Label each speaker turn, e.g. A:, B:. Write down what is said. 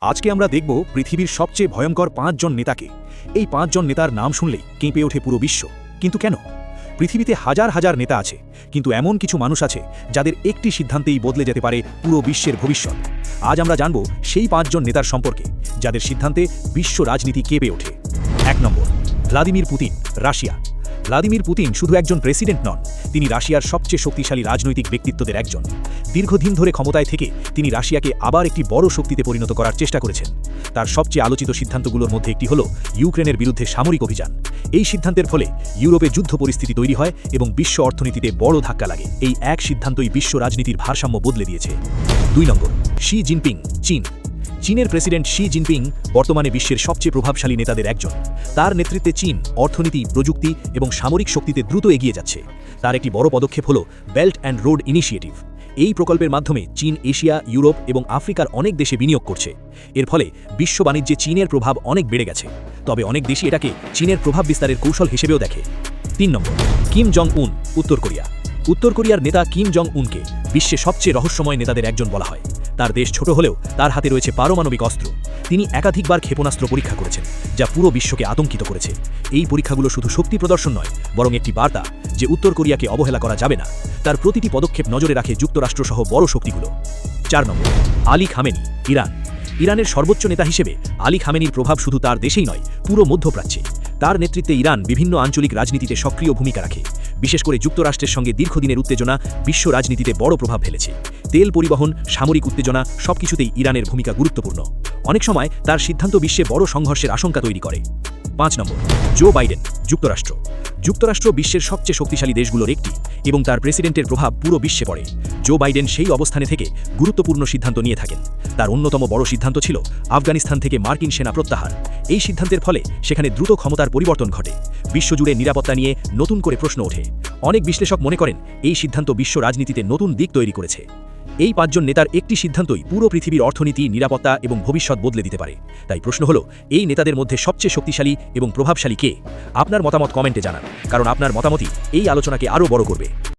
A: আজকে আমরা দেখব পৃথিবীর সবচেয়ে ভয়ঙ্কর ৫ জন নেতাকে। এই ৫ জন নেতার নাম শুনলেই কেঁপে ওঠে পুরো বিশ্ব। কিন্তু কেন? পৃথিবীতে হাজার হাজার নেতা আছে, কিন্তু এমন কিছু মানুষ আছে যাদের একটি সিদ্ধান্তেই বদলে যেতে পারে পুরো বিশ্বের ভবিষ্যৎ। আজ আমরা জানব সেই ৫ জন নেতার সম্পর্কে যাদের সিদ্ধান্তে বিশ্ব রাজনীতি কেঁপে ওঠে। ১ নম্বর, Vladimir Putin, Russia. Vladimir Putin শুধু একজন প্রেসিডেন্ট নন, তিনি রাশিয়ার সবচেয়ে শক্তিশালী রাজনৈতিক ব্যক্তিত্বদের একজন। দীর্ঘদিন ধরে ক্ষমতায় থেকে তিনি রাশিয়াকে আবার একটি বড় শক্তিতে পরিণত করার চেষ্টা করেছেন। তার সবচেয়ে আলোচিত সিদ্ধান্তগুলোর মধ্যে একটি হল ইউক্রেনের বিরুদ্ধে সামরিক অভিযান। এই সিদ্ধান্তের ফলে ইউরোপে যুদ্ধ পরিস্থিতি তৈরি হয় এবং বিশ্ব অর্থনীতিতে বড় ধাক্কা লাগে। এই এক সিদ্ধান্তই বিশ্ব রাজনীতির ভারসাম্য বদলে দিয়েছে। ২ নম্বর, শি জিনপিং, চীন। চীনের প্রেসিডেন্ট শি জিনপিং বর্তমানে বিশ্বের সবচেয়ে প্রভাবশালী নেতাদের একজন। তার নেতৃত্বে চীন অর্থনীতি, প্রযুক্তি এবং সামরিক শক্তিতে দ্রুত এগিয়ে যাচ্ছে। তার একটি বড় পদক্ষেপ হল বেল্ট অ্যান্ড রোড ইনিশিয়েটিভ। এই প্রকল্পের মাধ্যমে চীন এশিয়া, ইউরোপ এবং আফ্রিকার অনেক দেশে বিনিয়োগ করছে। এর ফলে বিশ্ব বাণিজ্যে চীনের প্রভাব অনেক বেড়ে গেছে। তবে অনেক দেশই এটাকে চীনের প্রভাব বিস্তারের কৌশল হিসেবেও দেখে। ৩ নম্বর, কিম জং উন, উত্তর কোরিয়া। উত্তর কোরিয়ার নেতা কিম জং উনকে বিশ্বে সবচেয়ে রহস্যময় নেতাদের একজন বলা হয়। তার দেশ ছোট হলেও তার হাতে রয়েছে পারমাণবিক অস্ত্র। তিনি একাধিকবার ক্ষেপণাস্ত্র পরীক্ষা করেছেন, যা পুরো বিশ্বকে আতঙ্কিত করেছে। এই পরীক্ষাগুলো শুধু শক্তি প্রদর্শন নয়, বরং একটি বার্তা যে উত্তর কোরিয়াকে অবহেলা করা যাবে না। তার প্রতিটি পদক্ষেপ নজরে রাখে যুক্তরাষ্ট্রসহ বড় শক্তিগুলো। ৪ নম্বর, আলী খামেনি, ইরান। ইরানের সর্বোচ্চ নেতা হিসেবে আলী খামেনির প্রভাব শুধু তার দেশেই নয়, পুরো মধ্যপ্রাচ্যে। তার নেতৃত্বে ইরান বিভিন্ন আঞ্চলিক রাজনীতিতে সক্রিয় ভূমিকা রাখে। বিশেষ করে যুক্তরাষ্ট্রের সঙ্গে দীর্ঘদিনের উত্তেজনা বিশ্ব রাজনীতিতে বড় প্রভাব ফেলেছে। তেল পরিবহন, সামরিক উত্তেজনা সবকিছুতেই ইরানের ভূমিকা গুরুত্বপূর্ণ। অনেক সময় তার সিদ্ধান্ত বিশ্বে বড় সংঘর্ষের আশঙ্কা তৈরি করে। ৫ নম্বর, জো বাইডেন, যুক্তরাষ্ট্র। যুক্তরাষ্ট্র বিশ্বের সবচেয়ে শক্তিশালী দেশগুলোর একটি এবং তার প্রেসিডেন্টের প্রভাব পুরো বিশ্বে পড়ে। জো বাইডেন সেই অবস্থানে থেকে গুরুত্বপূর্ণ সিদ্ধান্ত নিয়ে থাকেন। তার অন্যতম বড় সিদ্ধান্ত ছিল আফগানিস্তান থেকে মার্কিন সেনা প্রত্যাহার। এই সিদ্ধান্তের ফলে সেখানে দ্রুত ক্ষমতার পরিবর্তন ঘটে। বিশ্বজুড়ে নিরাপত্তা নিয়ে নতুন করে প্রশ্ন ওঠে। অনেক বিশ্লেষক মনে করেন এই সিদ্ধান্ত বিশ্ব রাজনীতিতে নতুন দিক তৈরি করেছে। এই ৫ জন নেতার একটি সিদ্ধান্তই পুরো পৃথিবীর অর্থনীতি, নিরাপত্তা এবং ভবিষ্যৎ বদলে দিতে পারে। তাই প্রশ্ন হলো, এই নেতাদের মধ্যে সবচেয়ে শক্তিশালী এবং প্রভাবশালী কে? আপনার মতামত কমেন্টে জানান, কারণ আপনার মতামতই এই আলোচনাকে আরও বড় করবে।